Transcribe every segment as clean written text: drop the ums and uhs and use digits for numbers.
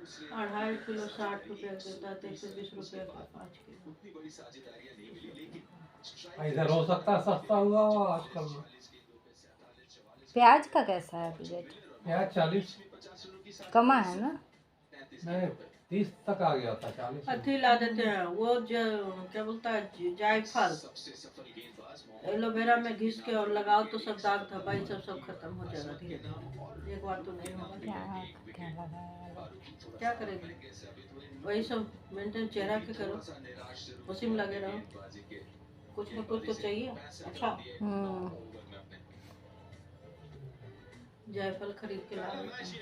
2.5 kilo 60 रुपए देता है, 320 रुपए का 5 किलो। इधर हो सकता है सस्ता हुआ हो आजकल में। प्याज का कैसा है रेट? प्याज 40 कमा है ना? नहीं 30 तक आ गया था 40। अथी ला देते हैं वो क्या बोलता है जायफल, एलोवेरा में घिस के और लगाओ तो सब दाग धब्बा सब खत्म हो जाएगा धीरे धीरे। एक बार तो नहीं होगा। क्या लगाया? क्या करेगी, वही सब मेंटेन चेहरा के करो, उसी में लगे रहो, कुछ न कुछ तो चाहिए। अच्छा जायफल खरीद के ला देते हैं।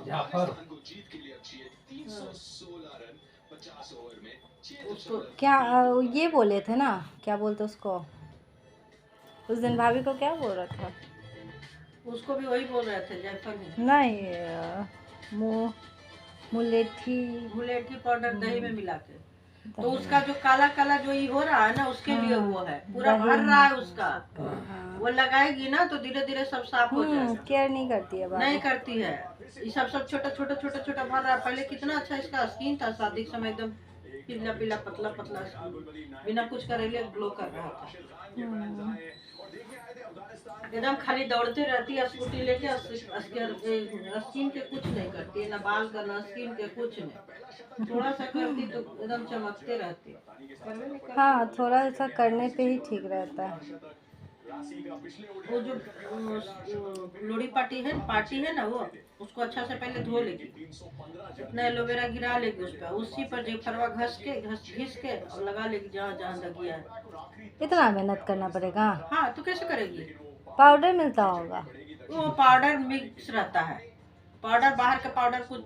जाफर उसको क्या ये बोले थे ना, क्या बोलते उसको, उस दिन भाभी को क्या बोल रहा था? उसको भी वही बोल रहे थे जायफल ही। नहीं मुलेठी पाउडर दही में मिला के, तो उसका जो काला काला जो ये हो रहा है ना उसके लिए वो है, पूरा भर रहा है उसका। वो लगाएगी ना तो धीरे धीरे सब साफ हो जाएगा। केयर नहीं करती है नहीं करती है, ये सब छोटा छोटा छोटा छोटा भर रहा है। पहले कितना अच्छा इसका स्किन था, शादी के समय एकदम पीला पीला पतला पतला, बिना कुछ करेले ग्लो कर रहा था। एकदम खाली दौड़ते रहती है स्कूटी लेके, स्किन के कुछ नहीं करती है, ना बाल का ना स्किन के कुछ नहीं। थोड़ा सा करती तो एकदम चमकते रहती। हाँ, थोड़ा सा करने पे ही ठीक रहता है। वो जो लोड़ी पार्टी है ना, वो उसको अच्छा से पहले धो लेगी, इतना एलोवेरा गिरा लेगी उस पर, उसी पर जेफरवा घिस के और लगा लेगी जहाँ जहाँ लगिया है। इतना मेहनत करना पड़ेगा? हाँ तो कैसे करेगी? पाउडर मिलता होगा? वो पाउडर मिक्स रहता है, पाउडर बाहर का पाउडर कुछ।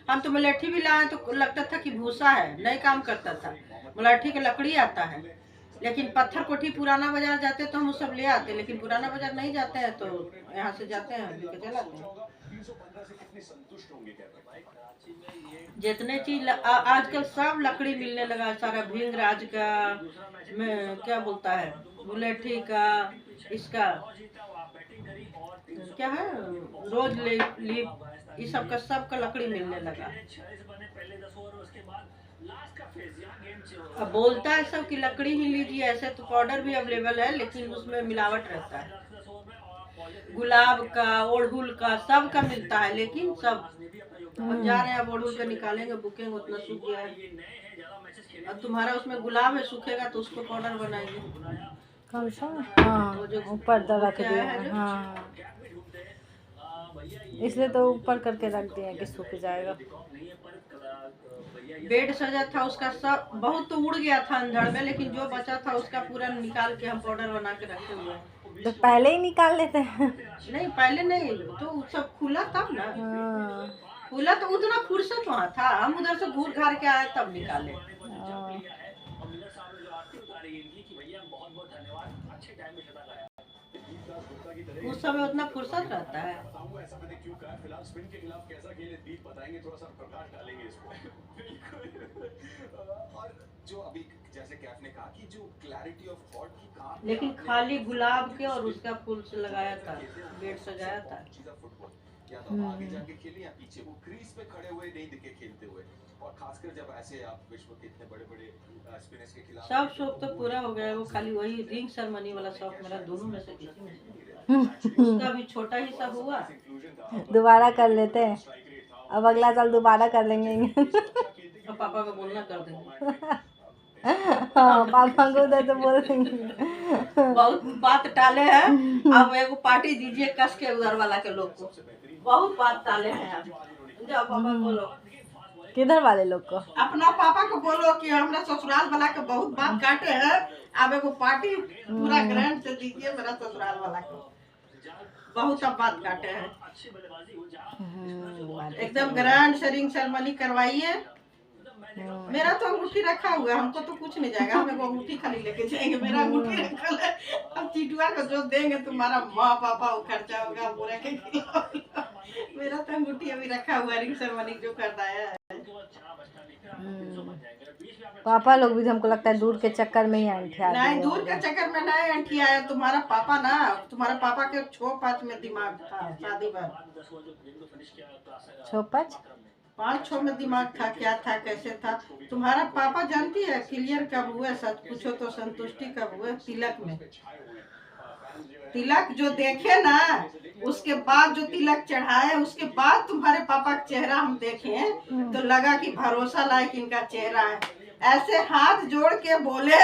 हम तो मुलेठी भी लाए तो लगता था कि भूसा है, नहीं काम करता था। मुलेठी की लकड़ी आता है, लेकिन पत्थर कोठी पुराना बाजार जाते तो हम वो सब ले आते, लेकिन पुराना बाजार नहीं जाते हैं तो यहाँ से जाते हैं लेके चलाते हैं। जितने चीज आजकल सब लकड़ी मिलने लगा, सारा भृंगराज का, क्या बोलता है मुलेठी का, इसका क्या है रोज लीफ, ये सब का लकड़ी मिलने लगा। अब बोलता है सब कि लकड़ी ही लीजिए, ऐसे तो पाउडर भी अवेलेबल है लेकिन उसमें मिलावट रहता है। गुलाब का, ओड़हुल का, सब का मिलता है, लेकिन सब हम जा रहे हैं अब ओड़हुल का निकालेंगे, बुकेंगे, उतना सूख गया है। अब तुम्हारा उसमें गुलाब है, सूखेगा तो उसको पाउडर बनाएंगे। कौन सा? हाँ, ऊपर रख दिया है। हाँ, इसलिए तो ऊपर करके रख दिया कि सूख जाएगा। बेड सजा था उसका सब, बहुत तो उड़ गया था अंधड़ में, लेकिन जो बचा था उसका पूरा निकाल के हम पाउडर बना के रखे हुए हैं। तो पहले ही निकाल लेते हैं। नहीं पहले नहीं, तो सब खुला तब ना। खुला तो उतना फुर्सत वहाँ था, हम उधर से घूर घार के आए तब निकाले। उस समय उतना फुर्सत रहता है। लेकिन खाली गुलाब के और उसका फूल से लगाया था, बेड सजाया था। या तो आगे जाके खेले या पीछे, वो क्रीज पे खड़े हुए नहीं दिखे खेलते हुए, और खासकर जब ऐसे आप विश्व के इतने बड़े बड़े स्पिनर्स के खिलाफ। सब शौक तो पूरा हो गया, वो खाली वही रिंग सेरेमनी वाला शौक मेरा दोनों में से किसी में से उसका भी छोटा ही सा हुआ। दोबारा कर लेते हैं, अब अगला साल दोबारा कर लेंगे। पापा को बोलना कर देंगे। हाँ, पापा को उधर तो बोल देंगे। बहुत बात टाले हैं, अब एगो पार्टी दीजिए कस के उधर वाला के लोग को, बहुत बात टाले हैं। जाओ पापा बोलो। किधर वाले लोग को? अपना पापा को बोलो कि हमरा ससुराल वाला के बहुत बात काटे हैं, अब एगो पार्टी पूरा ग्रैंड से दीजिए मेरा ससुराल वाला को, बहुत अब बात काटे हैं। एकदम ग्रैंड से रिंग सेरेमनी करवाइए। मेरा तो अंगूठी रखा हुआ है, हमको तो कुछ नहीं जाएगा, हम अंगूठी खाली लेके जाएंगे, मेरा अंगूठी रखा है। अब चिटुआ को जो देंगे तुम्हारा माँ पापा वो खर्चा होगा पूरा के मेरा तो अंगूठी अभी रखा हुआ है, रिंग सेरेमनी जो करना है। पापा लोग भी हमको लगता है दूर के चक्कर में ही अंठिया नहीं, दिए दूर के होंगे। चक्कर में नहीं अंठी आया। तुम्हारा पापा के 6-5 में दिमाग था शादी पर। 6-5 5-6 में दिमाग था, क्या था कैसे था। तुम्हारा पापा जानती है क्लियर कब हुए, सच पूछो तो संतुष्टि कब हुए? तिलक में। तिलक जो देखे ना, उसके बाद जो तिलक चढ़ाए, उसके बाद तुम्हारे पापा का चेहरा हम देखे तो लगा कि भरोसा लायक इनका चेहरा है। ऐसे हाथ जोड़ के बोले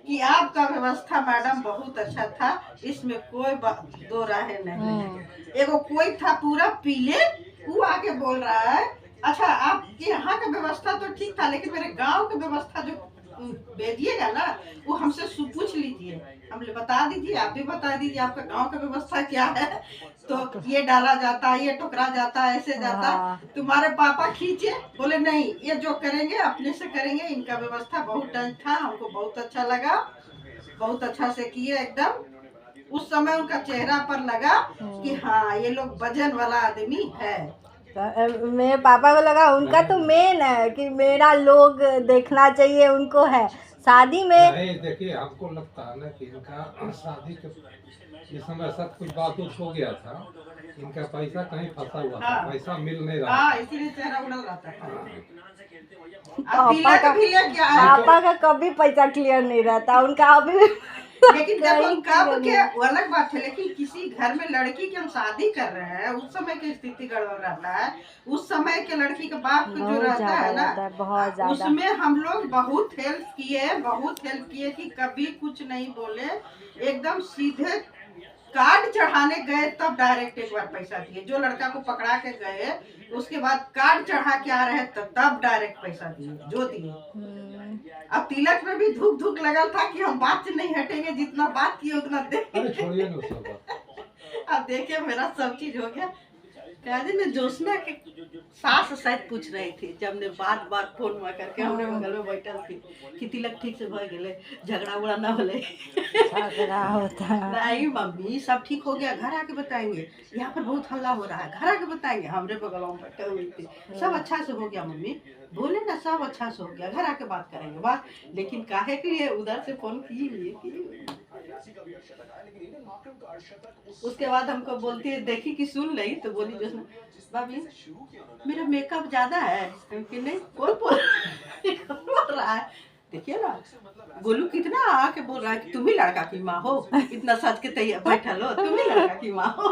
कि आपका व्यवस्था मैडम बहुत अच्छा था, इसमें कोई दो राहे नहीं। एगो कोई था पूरा पीले, वो आके बोल रहा है अच्छा आपके यहाँ का व्यवस्था तो ठीक था, लेकिन मेरे गांव की व्यवस्था जो भेजिएगा ना, वो हमसे पूछ लीजिए, हम बता दीजिए, आप भी बता दीजिए आपका गांव का व्यवस्था क्या है। तो ये डाला जाता, ये टुकड़ा जाता, ऐसे जाता। तुम्हारे पापा खींचे, बोले नहीं, ये जो करेंगे अपने से करेंगे, इनका व्यवस्था बहुत टंच था, हमको बहुत अच्छा लगा, बहुत अच्छा से किए एकदम। उस समय उनका चेहरा पर लगा कि हाँ ये लोग वजन वाला आदमी है। मेरे पापा को लगा उनका तो मेन है कि मेरा लोग देखना चाहिए, उनको है शादी में। नहीं देखिए, हमको लगता है ना कि इनका शादी के इस समय सब कुछ बात हो गया था, इनका पैसा कहीं फंसा हुआ था, पैसा मिल नहीं रहा था। इसीलिए चेहरा उड़ल रहता है। पापा का कभी पैसा क्लियर नहीं रहता उनका अभी। लेकिन देखो कब के वो अलग बात है, लेकिन किसी घर में लड़की की हम शादी कर रहे हैं, उस समय की स्थिति गड़बड़ रहता है। उस समय के लड़की के बाप को जो रहता है ना, बहुत ज्यादा, उसमें हम लोग बहुत हेल्प किए कि कभी कुछ नहीं बोले, एकदम सीधे कार्ड चढ़ाने गए तब डायरेक्ट एक बार पैसा दिए। जो लड़का को पकड़ा के गए उसके बाद कार्ड चढ़ा के आ रहे तब डायरेक्ट पैसा दिए, जो दिए। अब तिलक में भी धूप धूप लगा था कि हम बात से नहीं हटेंगे, जितना बात किए उतना छोड़िए ना सब बात। अब देखिए मेरा सब चीज हो गया। कहते ने जोशना के सास शायद पूछ रही थी, जब ने बार बार फोन में करके हमने बगल में बैठल थी कि तिलक ठीक से भय गेले, झगड़ा उड़ा ना होले। झगड़ा होता नहीं मम्मी सब ठीक हो गया, घर आके बताएंगे, यहाँ पर बहुत हल्ला हो रहा है, घर आके बताएंगे। हमरे बगल में बैठे हुई थी, सब अच्छा से हो गया मम्मी, बोले ना सब अच्छा से हो गया, घर आके बात करेंगे बात। लेकिन काहे के लिए उधर से फोन की। उसके बाद हमको बोलती है देखी कि सुन रही, तो बोली जो भाभी मेरा मेकअप ज्यादा है कि नहीं, कौन बोल रहा है। देखिए ना गोलू कितना आके बोल रहा है कि तुम ही लड़का की माँ हो, इतना सच के तैयार बैठा लो, तुम ही लड़का की माँ हो।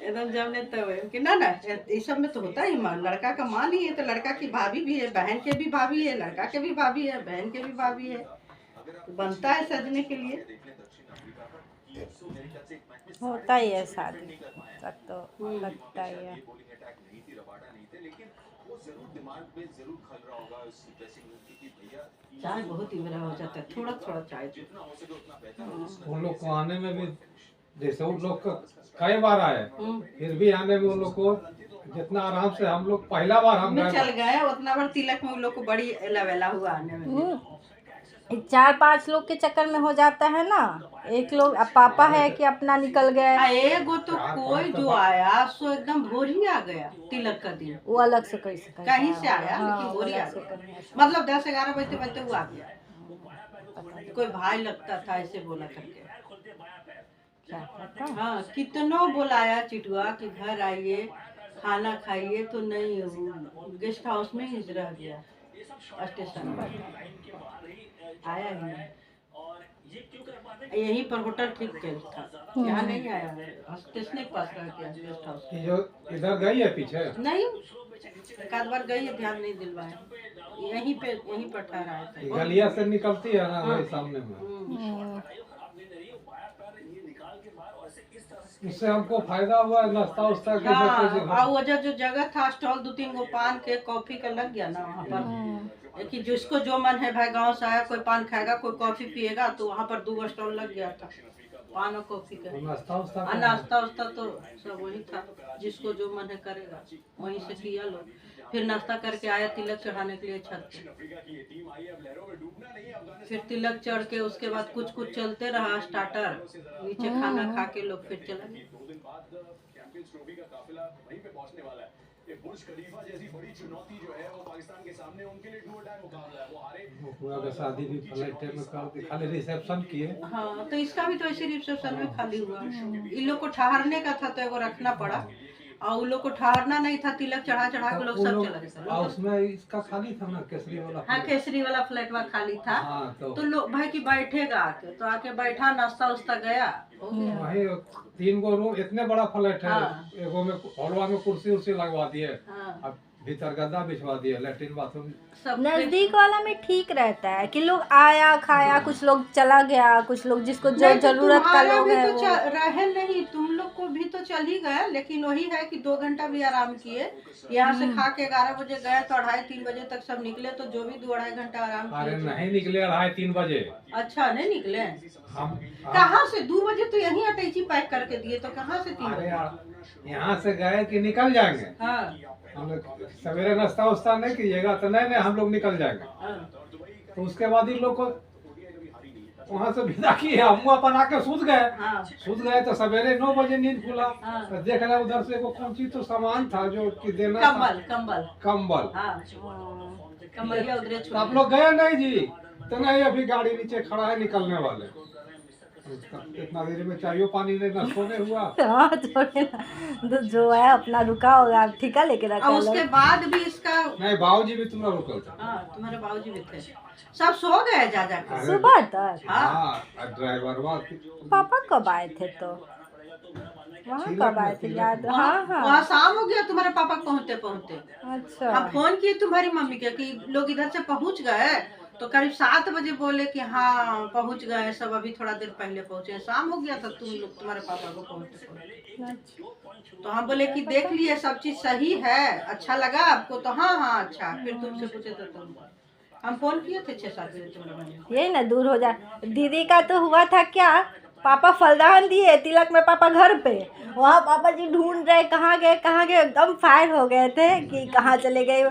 एकदम जमने तो कि ना इस सब में तो होता ही माँ, लड़का का माँ नहीं है तो लड़का की भाभी भी है, बहन के भी भाभी है, लड़का के भी भाभी है, बहन के भी भाभी है, तो बनता है सजने के लिए। होता ही है शादी तक तो लगता ही है। चाय बहुत ही मेरा हो जाता है, थोड़ा थोड़ा चाय। उन लोग को आने में भी जैसे उन लोग कई बार आए, फिर भी आने में उन लोग को जितना आराम से हम लोग पहला बार हम चल गए, उतना बार तिलक में उन लोग को बड़ी एला हुआ आने में। 4-5 लोग के चक्कर में हो जाता है ना, एक लोग अब पापा है कि अपना निकल गए। एगो तो कोई जो आया सो एकदम भोर ही आ गया तिलक का दिन, वो अलग से कैसे कहीं से आया, लेकिन भोर ही आ गया, मतलब 10-11 बजते वो आ गया। कोई भाई लगता था ऐसे बोला करके, क्या पता। हाँ कितनों बुलाया चिटुआ कि घर आइए खाना खाइए, तो नहीं, गेस्ट हाउस में ही रह गया, स्टेशन पर आया ही नहीं। यहीं पर होटल ठीक था, यहाँ नहीं आया, स्टेशन के पास रह गया गेस्ट हाउस। जो इधर गई है पीछे नहीं, एक आध बार गई है, ध्यान नहीं दिलवाया, यहीं पर ठहरा है। गलिया से निकलती है ना वही सामने में, उससे हमको फायदा हुआ, नाश्ता उस्ता के हाँ, वो जो जगह था स्टॉल 2-3 गो पान के कॉफी का लग गया ना वहाँ पर, कि जिसको जो मन है, भाई गांव से आया कोई पान खाएगा कोई कॉफी पिएगा, तो वहाँ पर 2 स्टॉल लग गया था पान और कॉफी का। नाश्ता उस्ता तो सब वही था, जिसको जो मन है करेगा, वहीं से किया लो। फिर नाश्ता करके आया तिलक चढ़ाने के लिए छत पे, फिर तिलक चढ़ के उसके बाद कुछ चलते रहा स्टार्टर, नीचे खाना खा के लोग फिर चले। मुखिया का शादी भी फ्लाइट में कर दी, खाली रिसेप्शन किए। हाँ तो इसका भी तो ऐसे रिसेप्शन में खाली हुआ। इन लोग को ठहरने का था तो एगो रखना पड़ा, और उन लोग को ठहरना नहीं था, तिलक चढ़ा चढ़ा के लोग सब चला गए। और उसमें इसका खाली था ना, केसरी वाला। हाँ केसरी वाला फ्लैट वहाँ खाली था। हाँ, तो लोग भाई की बैठेगा आके, तो आके बैठा, नाश्ता उस्ता गया, हो गया। वही 3 गो रूम, इतने बड़ा फ्लैट है। हाँ। एगो में हॉलवा में कुर्सी उर्सी लगवा दिए, हाँ अब भीतर गद्दा बिछवा दिए, लेट्रिन बाथरूम। सब नजदीक वाला में ठीक रहता है कि लोग आया खाया, कुछ लोग चला गया, कुछ लोग जिसको नहीं तो जरूरत का तुम्हारा लोग भी है तो वो। रहे नहीं, तुम लोग को भी तो चल ही गए, लेकिन वही है कि 2 घंटा भी आराम किए। यहाँ से खा के 11 बजे गए तो 2:30-3 बजे तक सब निकले, तो जो भी 2-2.5 घंटा आराम अरे किए। नहीं निकले 2:30-3 बजे अच्छा नहीं निकले? हम। कहाँ से 2 बजे तो यही अटैची पैक करके दिए, तो कहाँ से 3 अरे बजे? यार यहाँ से गए कि निकल जाएंगे, हाँ हम लोग सवेरे नाश्ता उस्ता नहीं कीजिएगा तो नहीं हम लोग निकल जाएंगे। हाँ तो उसके बाद इन लोग को वहाँ से विदा किए, हम अपन आके सूत गए। हाँ सूत गए तो सवेरे 9 बजे नींद खुला, हाँ। तो देख रहे उधर से वो कौन चीज तो सामान था जो कि देना था। कंबल कंबल कंबल। हाँ कंबलिया उधरे तो छोड़ आप लोग गए नहीं जी? तो नहीं, अभी गाड़ी नीचे खड़ा है, निकलने वाले। इतना देर में चाय पानी नहीं ना सोने हुआ। हाँ छोड़े ना, तो जो है अपना रुका होगा, ठिका लेके रखा और है उसके लोग। बाद भी इसका। नहीं बाबूजी भी तुम्हारा रुकल था। हाँ तुम्हारे बाबूजी भी थे, सब सो गए जा जाकर। अरे सुबह तक हाँ, ड्राइवर पापा कब आए थे? तो वहाँ कब आए थे याद? हाँ वहाँ हाँ शाम हो गया तुम्हारे पापा पहुँचते पहुँचते। अच्छा। अब फोन किए तुम्हारी मम्मी के कि लोग इधर से पहुँच गए, तो करीब 7 बजे बोले कि हाँ पहुँच गए सब, अभी थोड़ा देर पहले पहुँचे। शाम हो गया था तुम लोग तुम्हारे पापा को पहुँचते पहुँचते। तो हम बोले कि देख लिए सब चीज सही है, अच्छा लगा आपको? तो हाँ हाँ अच्छा। फिर तुमसे पूछे तो तुम, हम फोन किए थे 6-7 बजे तुम्हारे। यही ना दूर हो जाए। दीदी का तो हुआ था क्या, पापा फलदान दिए तिलक में, पापा घर पे, वहाँ पापा जी ढूंढ रहे कहाँ गए कहाँ गए, एकदम फायर हो गए थे कि कहाँ चले गए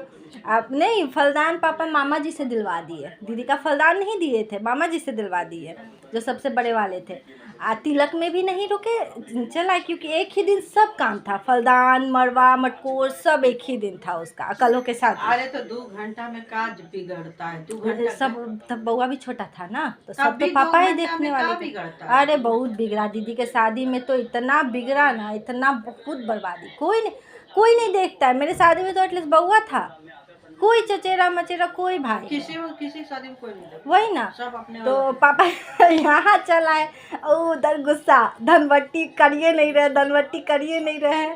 आप। नहीं, फलदान पापा मामा जी से दिलवा दिए, दीदी का फलदान नहीं दिए थे, मामा जी से दिलवा दिए जो सबसे बड़े वाले थे। तिलक में भी नहीं रुके, चला, क्योंकि एक ही दिन सब काम था, फलदान मरवा मटकोर सब एक ही दिन था उसका, अकलों के साथ। अरे तो 2 घंटा में काज बिगड़ता है, 2 घंटा सब तब बउआ भी छोटा था ना, तो तब सब भी तो पापा 2 ही घंटा देखने में का वाले थे। बिगड़ता है? अरे बहुत बिगड़ा, दीदी के शादी में तो इतना बिगड़ा ना, इतना बहुत बर्बादी। कोई नहीं देखता है। मेरे शादी में तो एटलीस्ट बउआ था, कोई चचेरा मचेरा कोई भाई, किसी शादी में कोई नहीं देखता। वही ना। सब अपने तो पापा यहाँ चलाए, उधर गुस्सा, धनवट्टी करिए नहीं रहे, धनवट्टी करिए नहीं रहे।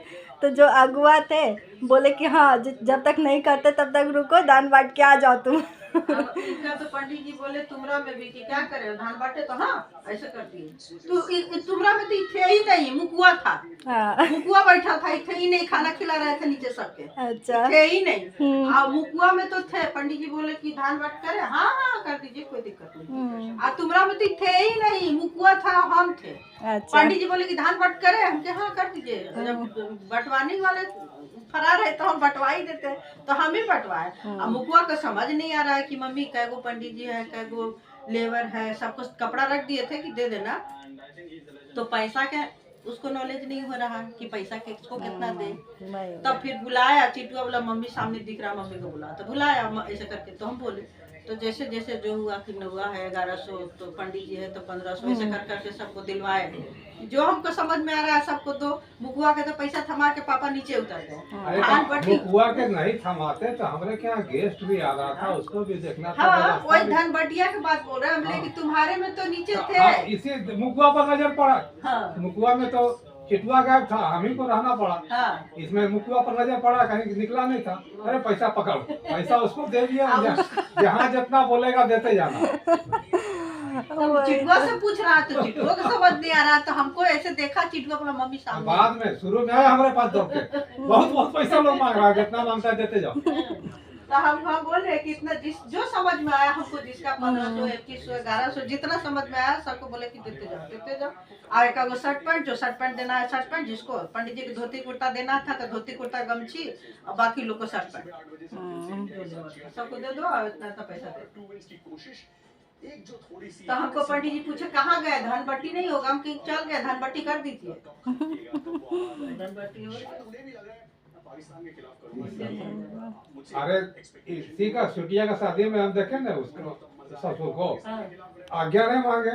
तो जो अगुआ थे बोले कि हाँ जब तक नहीं करते तब तक रुको, दान बांट के आ जाओ तुम। अब इनका तो पंडित जी बोले तुमरा में भी कि क्या करे, धान बांटे तो हाँ ऐसे करती है। तो तुमरा में तो थे ही नहीं, मुकुआ था। हाँ मुकुआ बैठा था, थे ही नहीं, खाना खिला रहे थे नीचे सबके, अच्छा। थे ही नहीं। और मुकुआ में तो थे, पंडित जी बोले कि धान बांट करे, हाँ हाँ कर दीजिए कोई दिक्कत नहीं। और तुमरा में तो थे ही नहीं, मुकुआ था, हम थे। अच्छा। पंडित जी बोले कि धान बांट करे, हम कहे हाँ कर दीजिए। जब बंटवाने वाले फरार है तो हम बंटवा ही देते, तो हम ही बंटवाए। अब मुकुआ को समझ नहीं आ रहा है कि मम्मी कैगो पंडित जी है, कैगो लेबर है, सबको कपड़ा रख दिए थे कि दे देना, तो पैसा के उसको नॉलेज नहीं हो रहा कि पैसा किसको कितना दे। तब फिर बुलाया चिटुआ बोला, मम्मी सामने दिख रहा, मम्मी को बुला, तो बुलाया ऐसे करके। तो हम बोले, तो जैसे जैसे जो हुआ कि नौआ है 1100, तो पंडित जी है तो 1500, ऐसे कर करके सबको दिलवाए। जो हमको समझ में आ रहा है सबको। तो मुकुआ के तो पैसा थमा के पापा नीचे उतर गए। धान बटी मुकुआ के नहीं थमाते तो हमारे क्या गेस्ट भी आ रहा था, उसको भी देखना था। हाँ वही धन बटिया की बात बोल रहे हैं हम, लेकिन तुम्हारे में तो नीचे थे। हाँ, इसी मुकुआ पर नजर पड़ा। हाँ मुकुआ में तो चिटुआ गायब था, हम ही को रहना पड़ा। हाँ इसमें मुकुआ पर नजर पड़ा, कहीं निकला नहीं था। अरे पैसा पकड़, पैसा उसको दे दिया, जहाँ जितना बोलेगा देते जाना। तो चिटुआ से पूछ रहा, तो चिटुआ को समझ नहीं आ रहा, तो हमको ऐसे देखा, चिटुआ बोला मम्मी सामने। बाद में शुरू में आया हमारे पास दौड़ के, बहुत पैसा लोग मांग रहा है, जितना मांगता है देते जाओ। तो हम बोले कि इतना जो समझ में आया हमको, जिसका 1500 2100 1100 जितना समझ में आया सबको बोले कि देते जाओ। और एक आगो शर्ट पैंट, जो शर्ट पैंट देना है शर्ट पैंट, जिसको पंडित जी को धोती कुर्ता देना था तो धोती कुर्ता गमछी, और बाकी लोग को शर्ट पैंट सबको दे दो, और इतना इतना पैसा दे दो। तो हमको पंडित जी पूछे कहाँ गए, धन बट्टी नहीं होगा, हम कहीं चल गए, धन बट्टी कर दीजिए। धन बट्टी हो अरे इसी का छुटिया का शादी में हम देखे ना उसको ससुर को हाँ। आज्ञा नहीं मांगे,